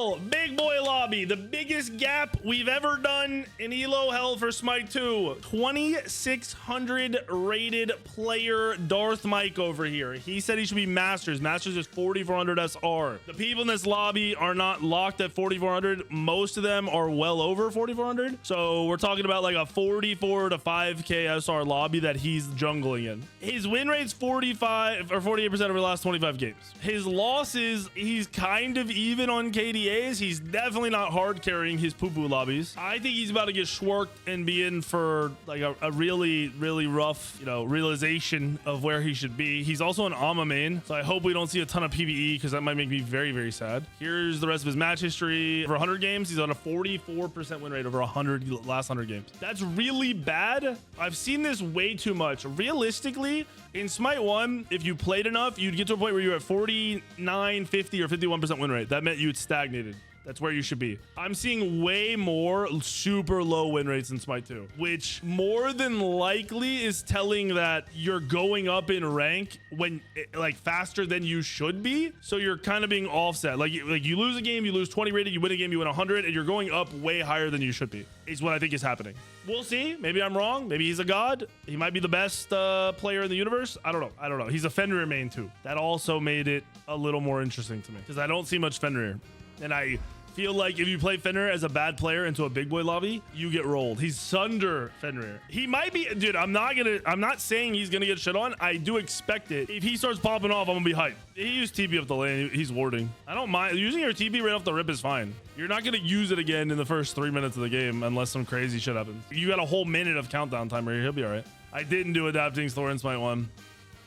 Hell, big boy lobby, the biggest gap we've ever done in Elo Hell for Smite 2. 2600 rated player Darth Mike over here. He said he should be Masters. Masters is 4400 SR. The people in this lobby are not locked at 4400. Most of them are well over 4400. So we're talking about like a 44 to 5k SR lobby that he's jungling in. His win rate's 45 or 48% over the last 25 games. His losses, he's kind of even on KDAs. He's definitely not hard carrying his poo-poo lobbies. I think he's about to get shworked and be in for like a really, really rough, you know, realization of where he should be. He's also an Amma main, so I hope we don't see a ton of PvE because that might make me very, very sad. Here's the rest of his match history. Over 100 games, he's on a 44% win rate over 100 last 100 games. That's really bad. I've seen this way too much. Realistically, in Smite 1, if you played enough, you'd get to a point where you're at 49, 50, or 51% win rate. That meant you'd stagnated. That's where you should be. I'm seeing way more super low win rates in Smite 2, which more than likely is telling that you're going up in rank when like faster than you should be. So you're kind of being offset. Like you lose a game, you lose 20 rated, you win a game, you win 100, and you're going up way higher than you should be, is what I think is happening. We'll see. Maybe I'm wrong. Maybe he's a god. He might be the best player in the universe. I don't know. I don't know. He's a Fenrir main too. That also made it a little more interesting to me because I don't see much Fenrir. And I feel like if you play Fenrir as a bad player into a big boy lobby, you get rolled. He's Sunder Fenrir. He might be, dude, I'm not saying he's gonna get shit on. I do expect it. If he starts popping off, I'm gonna be hyped. He used TP up the lane. He's warding. I don't mind. Using your TP right off the rip is fine. You're not gonna use it again in the first 3 minutes of the game unless some crazy shit happens. You got a whole minute of countdown time right here. He'll be all right. I didn't do adapting Thor in Smite 1.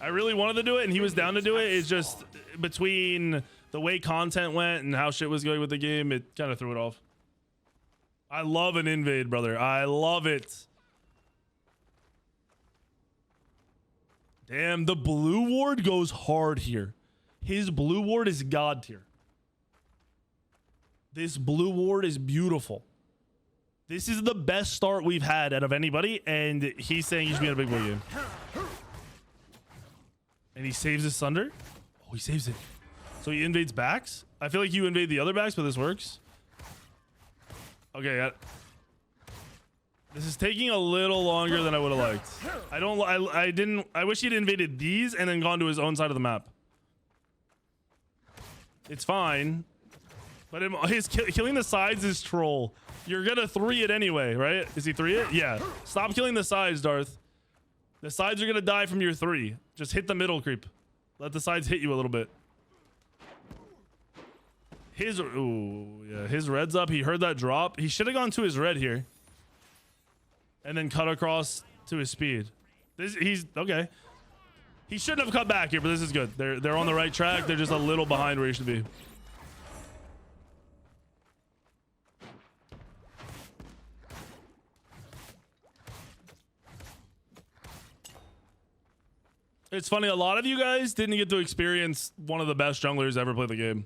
I really wanted to do it and he was down to do it. It's just between the way content went and how shit was going with the game, it kind of threw it off. I love an invade, brother. I love it. Damn, the blue ward goes hard here. His blue ward is god tier. This blue ward is beautiful. This is the best start we've had out of anybody, and he's saying he should be in a big boy game. And he saves his Sunder. Oh, he saves it. So he invades backs. I feel like you invade the other backs, but this works. Okay, this is taking a little longer than I would have liked. I wish he'd invaded these and then gone to his own side of the map. It's fine, but killing the sides is troll. You're gonna 3 it anyway, right? Is he 3 it? Yeah. Stop killing the sides, Darth. The sides are gonna die from your 3. Just hit the middle creep. Let the sides hit you a little bit. His red's up. He heard that drop. He should have gone to his red here and then cut across to his speed. He's okay. He shouldn't have cut back here, but this is good. They're on the right track. They're just a little behind where you should be. It's funny, a lot of you guys didn't get to experience one of the best junglers ever played the game.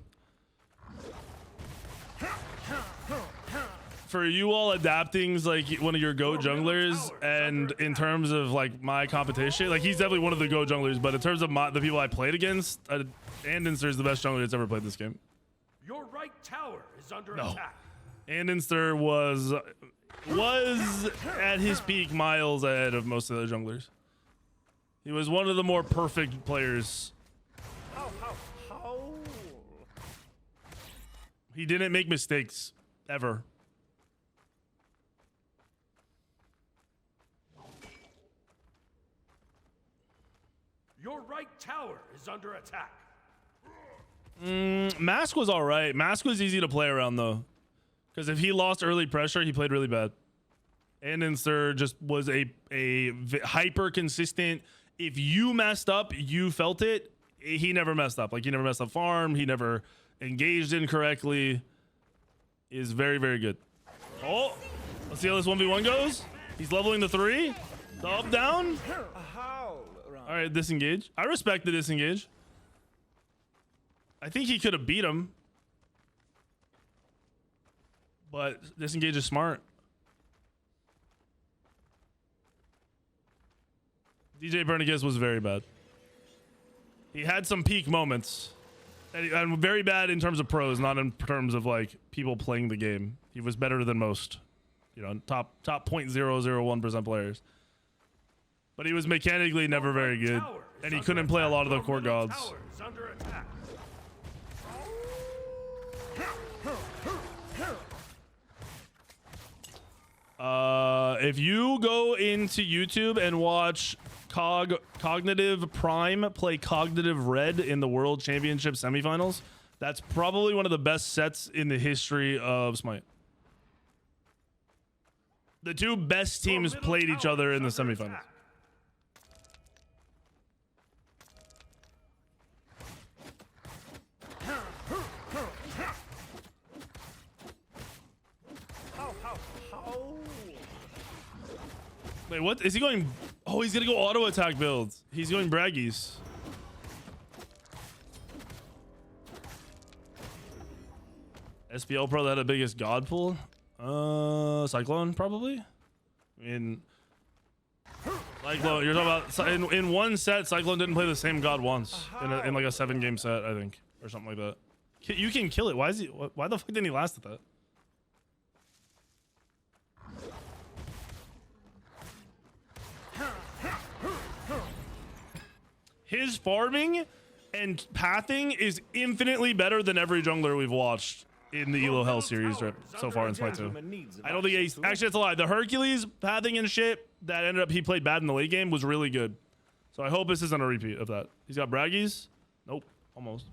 For you all, adapting's like one of your GOAT junglers, and in terms of like my competition, like he's definitely one of the GOAT junglers, but in terms of the people I played against, Andinster is the best jungler that's ever played this game. Your right tower is under attack. Andinster was at his peak miles ahead of most of the junglers. He was one of the more perfect players. How? He didn't make mistakes ever. Your right tower is under attack. Mask was all right. Mask was easy to play around though, because if he lost early pressure, he played really bad. Andinster just was a hyper consistent. If you messed up, you felt it. He never messed up. Like he never messed up farm. He never engaged incorrectly. Is very, very good. Oh, let's see how this 1v1 goes. He's leveling the 3. The up down. All right, disengage. I respect the disengage. I think he could have beat him, but disengage is smart. DJ Bernigus was very bad. He had some peak moments. And very bad in terms of pros, not in terms of like people playing the game. He was better than most, you know, top 0.001% players. But he was mechanically never very good, and he couldn't play a lot of the core gods. If you go into YouTube and watch Cognitive Prime play Cognitive Red in the World Championship semifinals, that's probably one of the best sets in the history of Smite. The two best teams played each other in the semifinals. Wait, what is he going? Oh, he's gonna go auto attack builds. He's going braggies. SPL Pro that had the biggest god pool. Cyclone probably. I mean, Cyclone. You're talking about in one set. Cyclone didn't play the same god once in like a 7-game set, I think, or something like that. You can kill it. Why is he? Why the fuck didn't he last at that? His farming and pathing is infinitely better than every jungler we've watched in the Elo Hell series so far in Smite 2. I don't think he's actually, it's a lie. The Hercules pathing and shit that ended up he played bad in the late game was really good. So I hope this isn't a repeat of that. He's got braggies. Nope, almost.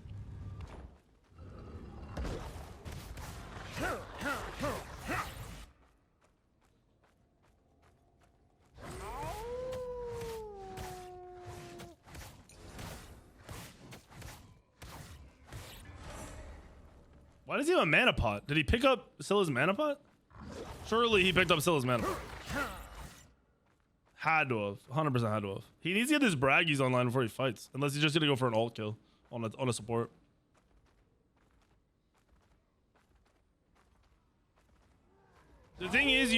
Why does he have a mana pot? Did he pick up Scylla's mana pot? Surely he picked up Scylla's mana pot. Had to have. 100% had to have. He needs to get his braggies online before he fights. Unless he's just going to go for an ult kill on a support. The thing is,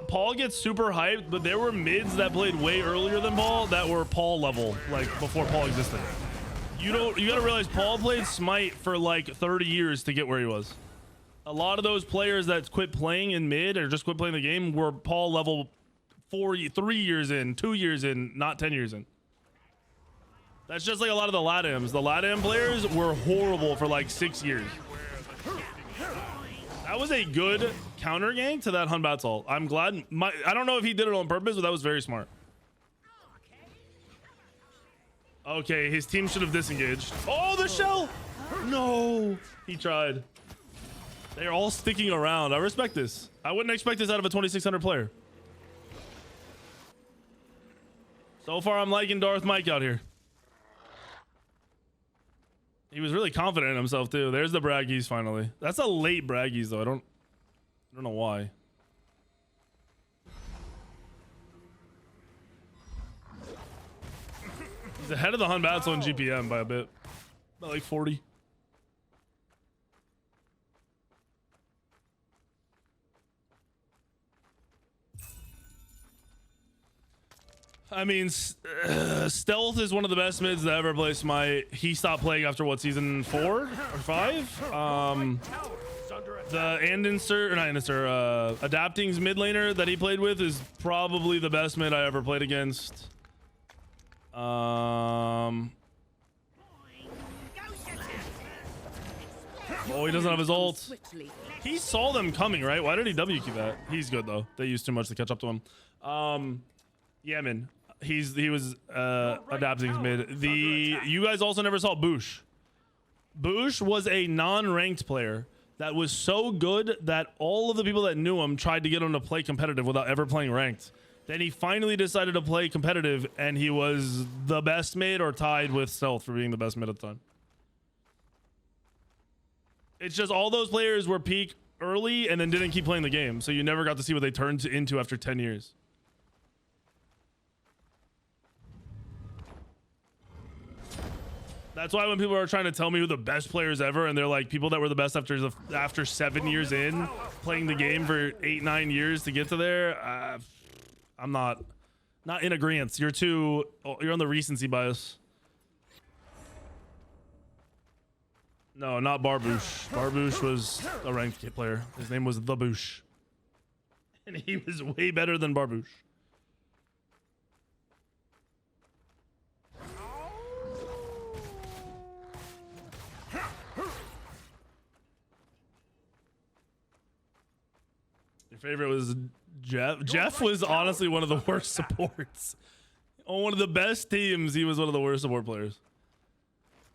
Paul gets super hyped, but there were mids that played way earlier than Paul that were Paul level, like before Paul existed. You gotta realize Paul played Smite for like 30 years to get where he was. A lot of those players that quit playing in mid or just quit playing the game were Paul level 3 years in, 2 years in, not 10 years in. That's just like a lot of the LATAMs. The LATAM players were horrible for like 6 years. That was a good counter gank to that Hunbat's ult. I'm glad. I don't know if he did it on purpose, but that was very smart. Okay, his team should have disengaged. Oh, the shell! No, he tried. They're all sticking around. I respect this. I wouldn't expect this out of a 2600 player. So far, I'm liking Darth Mike out here. He was really confident in himself too. There's the braggies finally. That's a late braggies though. I don't know why. He's ahead of the Hun Battle in GPM by a bit. About like 40. I mean, Stealth is one of the best mids that ever played Smite. He stopped playing after what, season 4 or 5? The Adapting's mid laner that he played with is probably the best mid I ever played against. Oh, he doesn't have his ult. He saw them coming, right? Why did he WQ that? He's good though. They used too much to catch up to him. Yeah, man. He was adapting mid. You guys also never saw Boosh. Boosh was a non-ranked player that was so good that all of the people that knew him tried to get him to play competitive without ever playing ranked. Then he finally decided to play competitive, and he was the best mid or tied with Stealth for being the best mid at the time. It's just all those players were peak early and then didn't keep playing the game, so you never got to see what they turned into after 10 years. That's why when people are trying to tell me who the best players ever, and they're like people that were the best after 7 years in playing the game for 8-9 years to get to there, I'm not in agreement. You're on the recency bias. No, not Barboosh. Barboosh was a ranked player. His name was The Boosh. And he was way better than Barboosh. Your favorite was Jeff? Jeff was honestly one of the worst supports. On one of the best teams, he was one of the worst support players.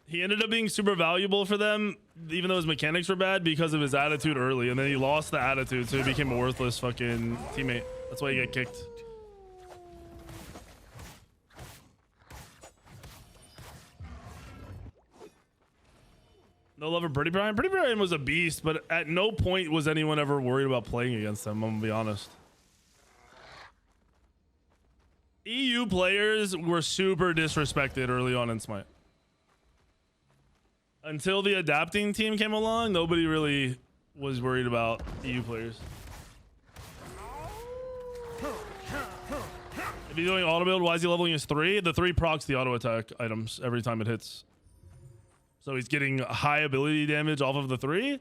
He ended up being super valuable for them, even though his mechanics were bad, because of his attitude early, and then he lost the attitude, so he became a worthless fucking teammate. That's why he got kicked. No love for Pretty Brian. Pretty Brian was a beast, but at no point was anyone ever worried about playing against him, I'm gonna be honest. EU players were super disrespected early on in Smite. Until the adapting team came along, nobody really was worried about EU players. If he's doing auto build, why is he leveling his 3? The 3 procs the auto attack items every time it hits. So he's getting high ability damage off of the 3.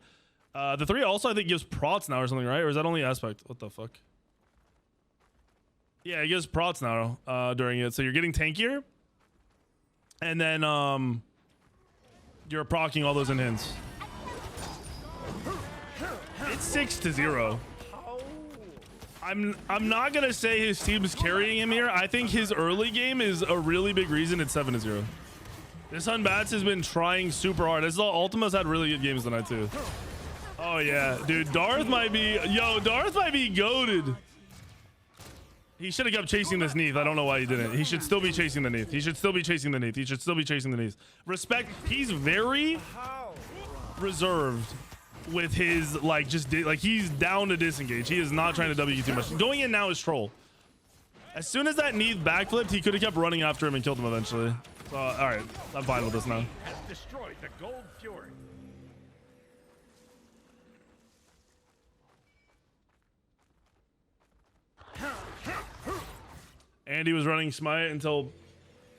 The 3 also, I think, gives prots now or something, right? Or is that only aspect? What the fuck? Yeah, it gives prots now during it. So you're getting tankier. And then you're proccing all those in hints. It's 6-0. I'm not gonna say his team's carrying him here. I think his early game is a really big reason it's 7-0. This Unbats has been trying super hard. This Ultima's had really good games tonight too. Oh yeah, dude, Darth might be goated. He should have kept chasing this Neath. I don't know why he didn't. He should still be chasing the Neath. He should still be chasing the Neath. He should still be chasing the Neath. Respect. He's very reserved with his, like, he's down to disengage. He is not trying to W too much. Going in now is troll. As soon as that Neath backflipped, he could have kept running after him and killed him eventually. So, all right, I'm fine with this now. Has destroyed the Gold Fury. And he was running Smite until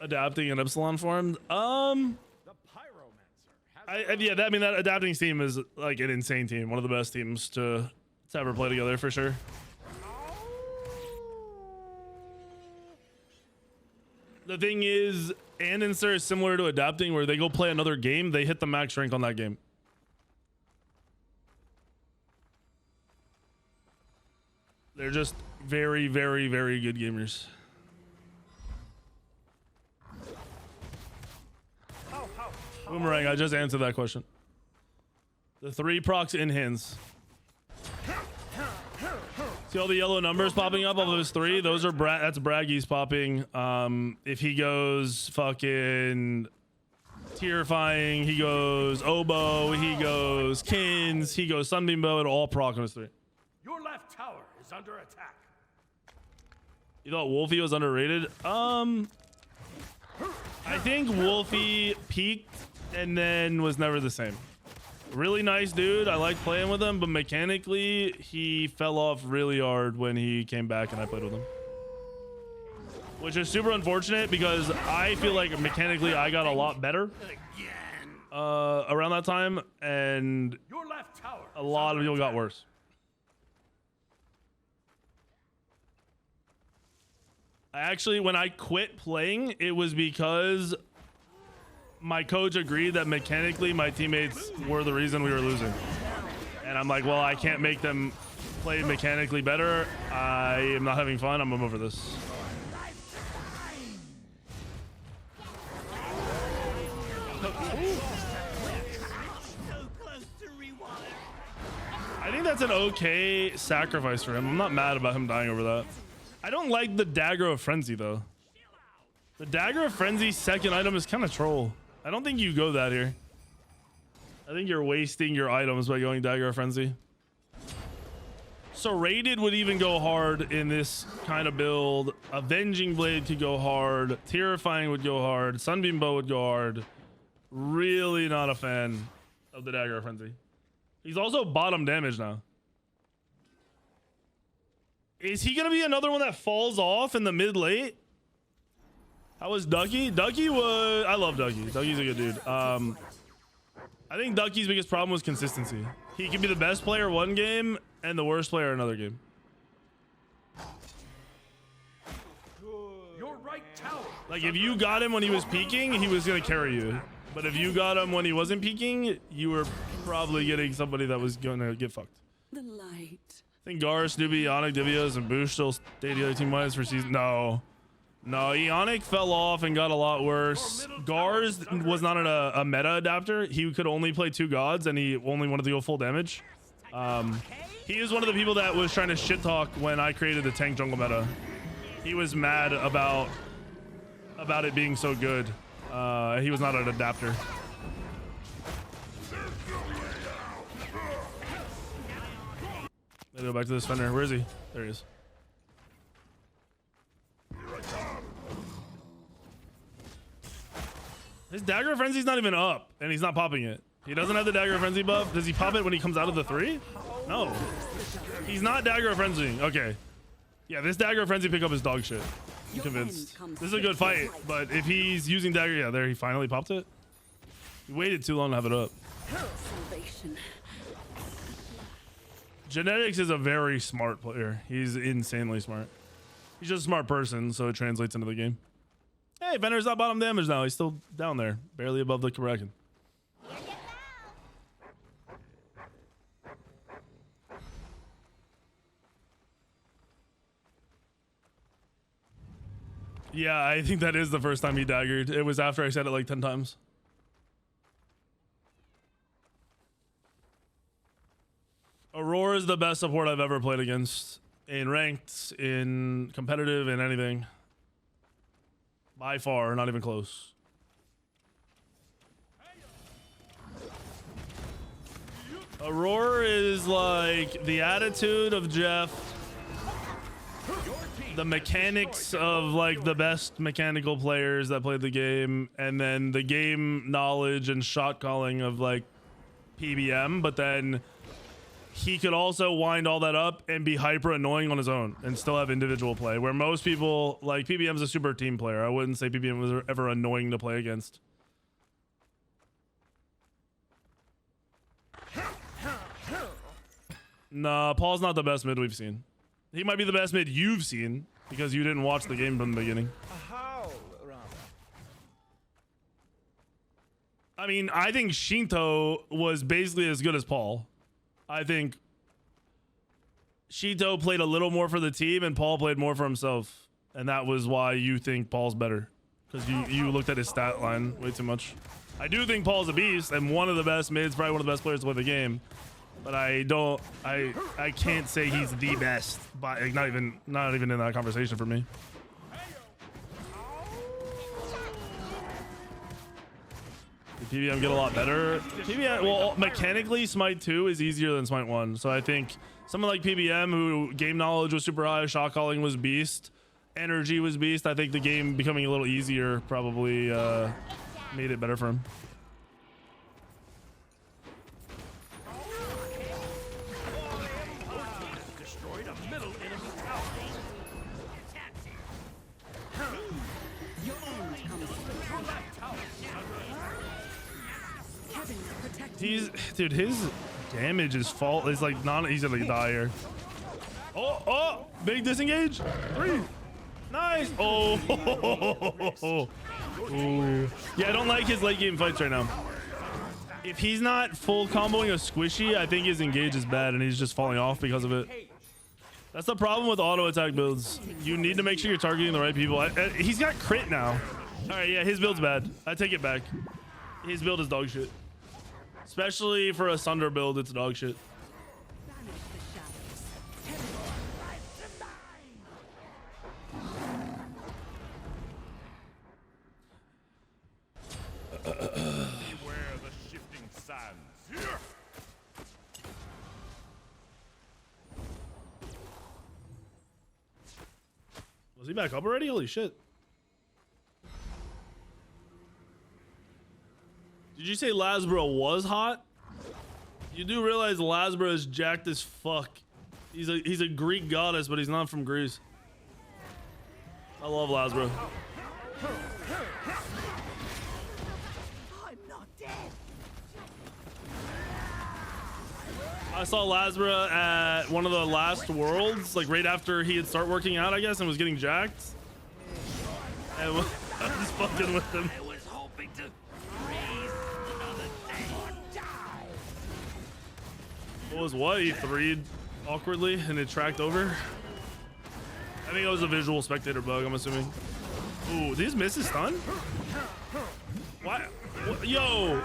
adapting an Epsilon formed. The Pyromancer has Yeah, that adapting team is like an insane team. One of the best teams to ever play together for sure. The thing is, Andancer is similar to adapting, where they go play another game, they hit the max rank on that game. They're just very, very, very good gamers. Boomerang, I just answered that question. The 3 procs in hands. See all the yellow numbers popping up of those 3? Those are that's Braggy's popping. If he goes fucking Terrifying, he goes Oboe, he goes Kins, he goes Sunbeam Bow, it'll all proc on his 3. Your left tower is under attack. You thought Wolfie was underrated? I think Wolfie peaked and then was never the same. Really nice dude. I like playing with him, but mechanically, he fell off really hard when he came back and I played with him. Which is super unfortunate because I feel like mechanically I got a lot better around that time, and Your left tower a lot of people got worse. Actually, when I quit playing, it was because my coach agreed that mechanically my teammates were the reason we were losing. And I'm like, well, I can't make them play mechanically better. I am not having fun. I'm over this. I think that's an okay sacrifice for him. I'm not mad about him dying over that. I don't like the Dagger of Frenzy, though. The Dagger of Frenzy second item is kind of troll. I don't think you go that here. I think you're wasting your items by going Dagger of Frenzy. Serrated would even go hard in this kind of build. Avenging Blade could go hard. Terrifying would go hard. Sunbeam Bow would go hard. Really not a fan of the Dagger of Frenzy. He's also bottom damage now. Is he going to be another one that falls off in the mid-late? How was Ducky? Ducky was... I love Ducky. Ducky's a good dude. I I think Ducky's biggest problem was consistency. He could be the best player one game and the worst player another game. Your right tower. Like if you got him when he was peaking, he was gonna carry you. But if you got him when he wasn't peaking, you were probably getting somebody that was gonna get fucked. The light. I think Gar, Snoopy, Ionic, Divios, and Boosh still stay the other team wise for season. No, Ionic fell off and got a lot worse. Gar's was not a meta adapter. He could only play 2 gods, and he only wanted to go full damage. He is one of the people that was trying to shit talk when I created the tank jungle meta. He was mad about it being so good. He was not an adapter. Let's go back to this Fender. Where is he? There he is. His Dagger of Frenzy's not even up, and he's not popping it. He doesn't have the Dagger of Frenzy buff. Does he pop it when he comes out of the 3? No. He's not Dagger of Frenzy. Okay. Yeah, this Dagger of Frenzy pickup is dog shit. I'm convinced. This is a good fight, but if he's using Dagger, yeah, there, he finally popped it. He waited too long to have it up. Salvation. Genetics is a very smart player. He's insanely smart. He's just a smart person, so it translates into the game. Hey, Venner's not bottom damage now. He's still down there, barely above the Kraken. Yeah, I think that is the first time he daggered. It was after I said it like 10 times. Aurora is the best support I've ever played against. In ranked, in competitive, in anything. By far, not even close. Aurora is like the attitude of Jeff. The mechanics of like the best mechanical players that played the game, and then the game knowledge and shot calling of like PBM, but then he could also wind all that up and be hyper annoying on his own and still have individual play, where most people, like PBM's a super team player. I wouldn't say PBM was ever annoying to play against. Nah, Paul's not the best mid we've seen. He might be the best mid you've seen because you didn't watch the game from the beginning. I mean, I think Shinto was basically as good as Paul. I think Shinto played a little more for the team and Paul played more for himself. And that was why you think Paul's better. Because you looked at his stat line way too much. I do think Paul's a beast and one of the best mids, probably one of the best players to play the game. But I can't say he's the best, but like, not even in that conversation for me. Did PBM get a lot better? PBM, well, mechanically, Smite 2 is easier than Smite 1. So I think someone like PBM, who game knowledge was super high, shot calling was beast, energy was beast. I think the game becoming a little easier probably made it better for him. Dude, his damage is fault is like not easy to die here. Oh, big disengage. 3. Nice. Oh, ooh. Yeah, I don't like his late game fights right now. If he's not full comboing a squishy, I think his engage is bad and he's just falling off because of it. That's the problem with auto attack builds. You need to make sure you're targeting the right people. He's got crit now. All right, yeah, his build's bad. I take it back. His build is dog shit. Especially for a Sunder build, it's dog shit. Beware the shifting sands. Was he back up already? Holy shit. Did you say Lasbro was hot? You do realize Lasbro is jacked as fuck. He's a Greek goddess, but he's not from Greece. I love Lasbro. I'm not dead. I saw Lazara at one of the last worlds, like right after he had started working out, I guess, and was getting jacked. And I was fucking with him. I was hoping to raise another day. What was what? He 3'd awkwardly and it tracked over. I think it was a visual spectator bug, I'm assuming. Ooh, these misses stun? What? Yo!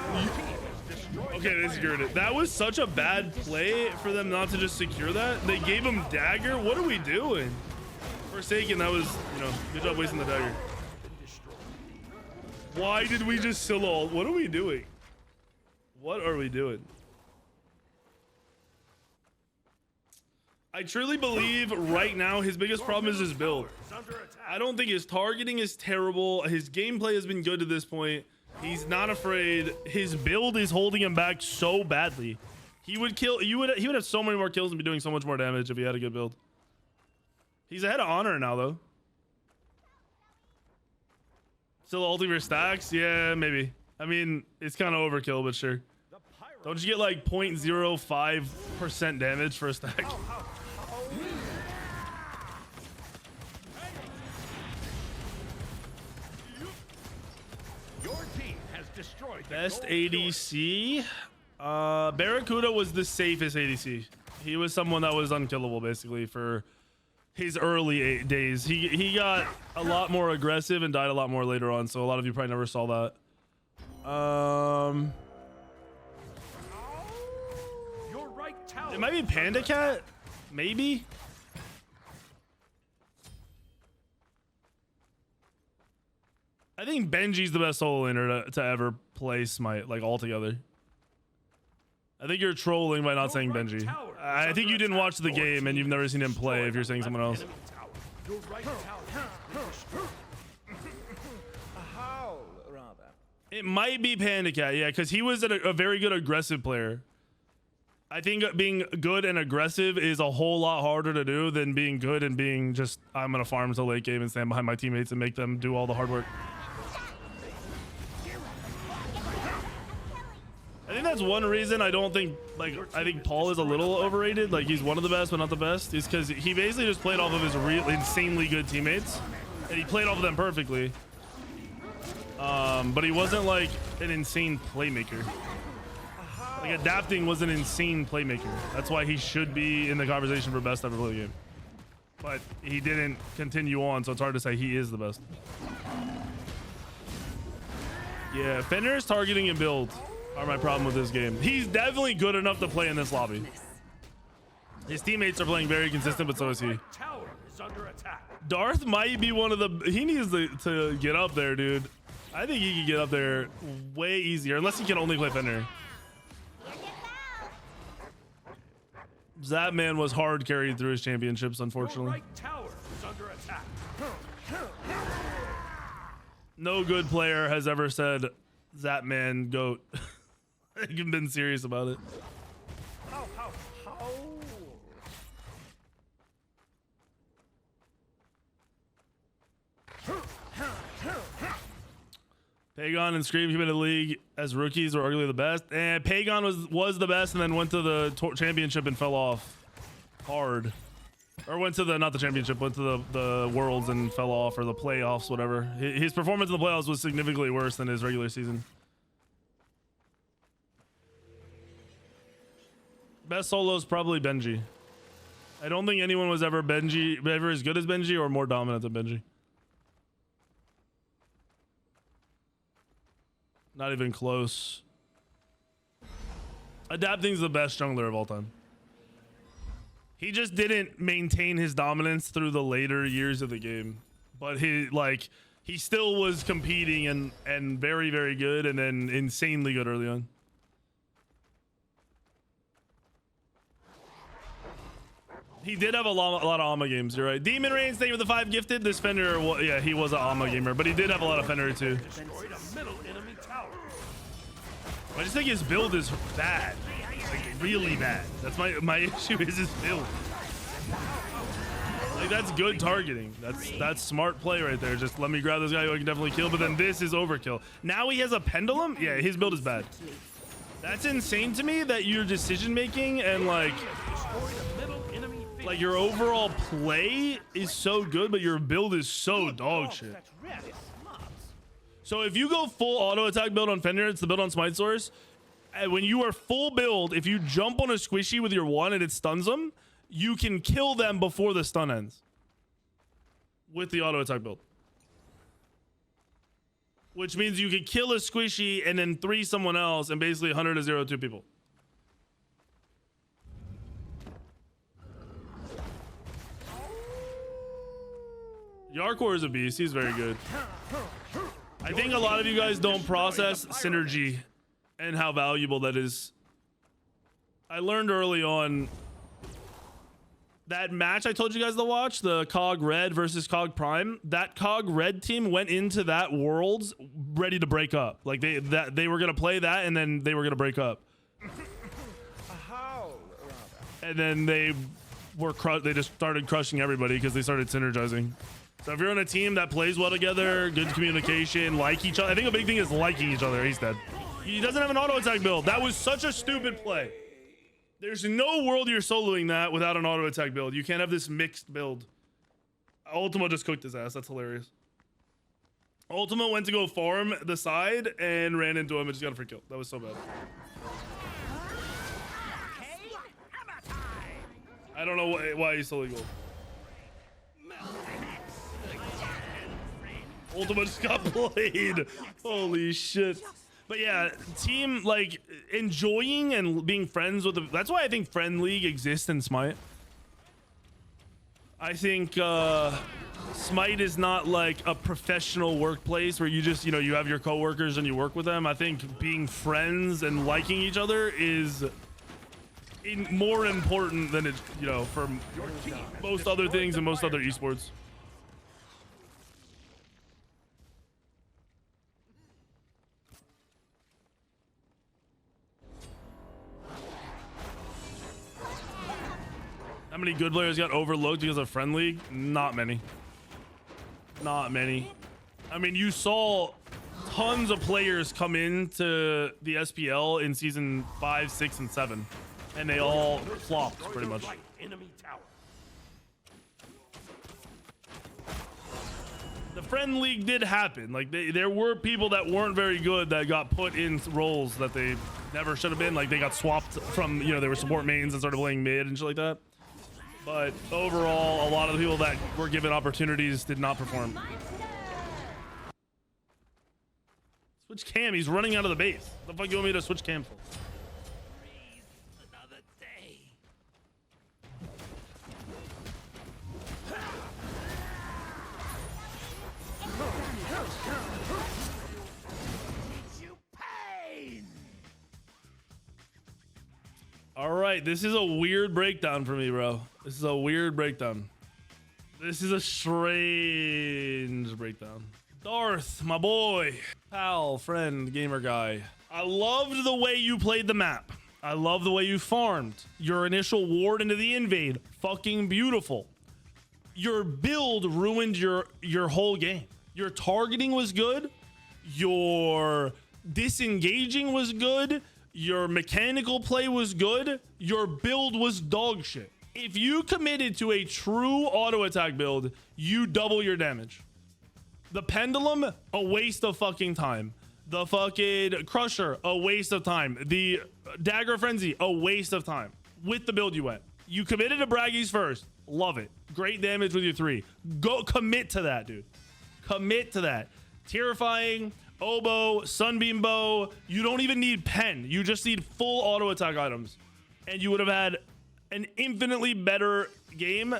Okay, they secured it. That was such a bad play for them not to just secure that. They gave him dagger. What are we doing? Forsaken, that was, you know, good job wasting the dagger. Why did we just solo? What are we doing? What are we doing? I truly believe right now his biggest problem is his build. I don't think his targeting is terrible. His gameplay has been good to this point. He's not afraid. His build is holding him back so badly. He would kill. He would have so many more kills and be doing so much more damage if he had a good build. He's ahead of Honor now though. Still ulti for stacks? Yeah, maybe. I mean, it's kind of overkill, but sure. Don't you get like 0.05% damage for a stack? Your team has destroyed the Best gold ADC. Barracuda was the safest ADC. He was someone that was unkillable basically for his early days. He got a lot more aggressive and died a lot more later on, so a lot of you probably never saw that. Your right tower. It might be Panda Cat, maybe. I think Benji's the best solo laner to ever play Smite, like altogether. I think you're trolling by not saying Benji. I think you didn't watch the game and you've never seen him play if you're saying someone else. Your right tower. It might be Panda Cat, yeah, because he was a very good aggressive player. I think being good and aggressive is a whole lot harder to do than being good and being just, I'm going to farm to late game and stand behind my teammates and make them do all the hard work. I think that's one reason I don't think, like, I think Paul is a little overrated. Like, he's one of the best, but not the best. Is because he basically just played off of his real insanely good teammates. And he played off of them perfectly. But he wasn't, like, an insane playmaker. Like, adapting was an insane playmaker. That's why he should be in the conversation for best ever play the game. But he didn't continue on, so it's hard to say he is the best. Yeah, Fenrir's targeting and build are my problem with this game. He's definitely good enough to play in this lobby. His teammates are playing very consistent, but so is he. Tower is under attack. Darth might be one of the... He needs to get up there, dude. I think he can get up there way easier, unless he can only play Fenrir. That man was hard carried through his championships, unfortunately. Your right tower is under attack. No good player has ever said, that man goat. I've been serious about it. Pagon and Scream came into the league as rookies were arguably the best. And Pagon was the best and then went to the championship and fell off hard. Or went to the, not the championship, went to the worlds and fell off, or the playoffs, whatever. His performance in the playoffs was significantly worse than his regular season. Best solo is probably Benji. I don't think anyone was ever as good as Benji or more dominant than Benji. Not even close. Adapting's the best jungler of all time. He just didn't maintain his dominance through the later years of the game, but he still was competing and very, very good, and then insanely good early on. He did have a lot of Ama games. You're right. Demon Reigns, thank you for the 5 gifted. This Fender, well, yeah, he was an Ama gamer, but he did have a lot of Fender too. Destroyed a middle enemy tower. I just think his build is bad, like really bad. That's my issue is his build. Like, that's good targeting. That's smart play right there. Just let me grab this guy who I can definitely kill. But then this is overkill. Now he has a pendulum. Yeah, his build is bad. That's insane to me that your decision making and like your overall play is so good, but your build is so dog shit. So if you go full auto attack build on Fender, it's the build on Smite Source. And when you are full build, if you jump on a squishy with your one and it stuns them, you can kill them before the stun ends with the auto attack build. Which means you can kill a squishy and then 3 someone else and basically 100 to 0 2 people. Yarkor is a beast. He's very good. I think a lot of you guys don't process synergy and how valuable that is. I learned early on that match I told you guys to watch, the COG Red versus COG Prime. That COG Red team went into that Worlds ready to break up. Like they were gonna play that and then they were gonna break up. And then they just started crushing everybody because they started synergizing. So if you're on a team that plays well together, good communication, like each other. I think a big thing is liking each other. He's dead. He doesn't have an auto attack build. That was such a stupid play. There's no world you're soloing that without an auto attack build. You can't have this mixed build. Ultima just cooked his ass. That's hilarious. Ultima went to go farm the side and ran into him and just got a free kill. That was so bad. I don't know why he's soloing gold. Ultima just got played. Holy shit. But yeah, team like enjoying and being friends with that's why I think Friend League exists in Smite. I think Smite is not like a professional workplace where you just, you know, you have your coworkers and you work with them. I think being friends and liking each other is more important than it's, you know, for most other things and most other esports. How many good players got overlooked because of Friend League? Not many. Not many. I mean, you saw tons of players come into the SPL in season 5, 6, and 7, and they all flopped pretty much. The Friend League did happen. Like there were people that weren't very good that got put in roles that they never should have been. Like they got swapped from, you know, they were support mains and started playing mid and shit like that. But overall, a lot of the people that were given opportunities did not perform. Switch cam. He's running out of the base. What the fuck you want me to switch cam for? All right, this is a weird breakdown for me, bro. This is a weird breakdown. This is a strange breakdown. Darth, my boy, pal, friend, gamer guy. I loved the way you played the map. I love the way you farmed. Your initial ward into the invade, fucking beautiful. Your build ruined your whole game. Your targeting was good. Your disengaging was good. Your mechanical play was good. Your build was dog shit. If you committed to a true auto attack build, you double your damage. The Pendulum, a waste of fucking time. The fucking Crusher, a waste of time. The Dagger Frenzy, a waste of time. With the build you went. You committed to Braggies first. Love it. Great damage with your 3. Go commit to that, dude. Commit to that. Terrifying. Oboe, Sunbeam Bow. You don't even need pen. You just need full auto attack items. And you would have had an infinitely better game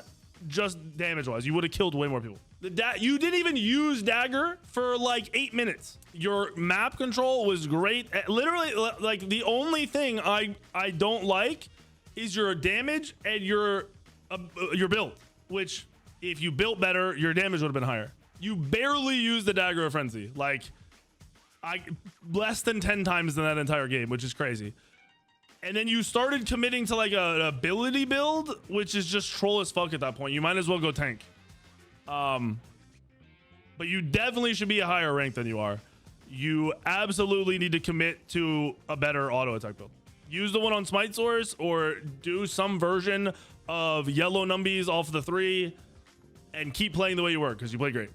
just damage-wise. You would have killed way more people. You didn't even use Dagger for like 8 minutes. Your map control was great. Literally, like the only thing I don't like is your damage and your build. Which, if you built better, your damage would have been higher. You barely used the Dagger of Frenzy. Like, less than 10 times in that entire game, which is crazy. And then you started committing to like an ability build, which is just troll as fuck at that point. You might as well go tank. But you definitely should be a higher rank than you are. you absolutely need to commit to a better auto attack build. Use the one on Smite Source or do some version of yellow numbies off the 3 and keep playing the way you were because you play great.